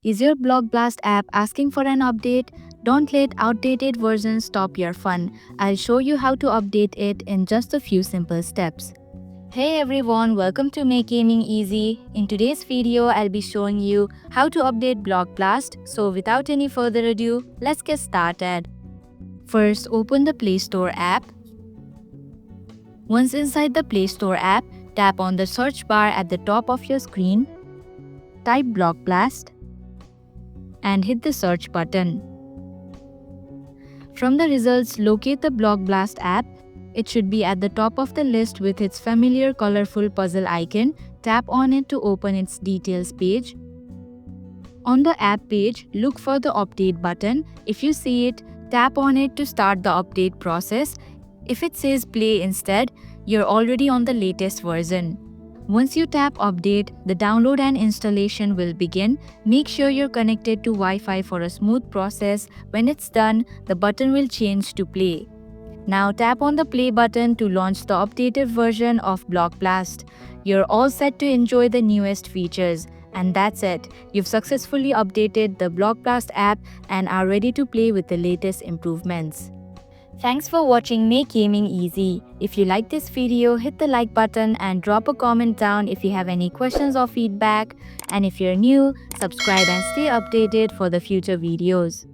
Is your Block Blast app asking for an update? Don't let outdated versions stop your fun. I'll show you how to update it in just a few simple steps. Hey everyone, welcome to Make Gaming Easy. In today's video, I'll be showing you how to update Block Blast. So without any further ado, let's get started. First, open the Play Store app. Once inside the Play Store app, tap on the search bar at the top of your screen. Type Block Blast and hit the search button. From the results, locate the Block Blast app. It should be at the top of the list with its familiar colorful puzzle icon. Tap on it to open its details page. On the app page, look for the update button. If you see it, tap on it to start the update process. If it says play instead, you're already on the latest version. Once you tap update, the download and installation will begin. Make sure you're connected to Wi-Fi for a smooth process. When it's done, the button will change to play. Now tap on the play button to launch the updated version of Block Blast. You're all set to enjoy the newest features. And that's it. You've successfully updated the Block Blast app and are ready to play with the latest improvements. Thanks for watching Make Gaming Easy. If you like this video, hit the like button and drop a comment down if you have any questions or feedback. And if you're new, subscribe and stay updated for the future videos.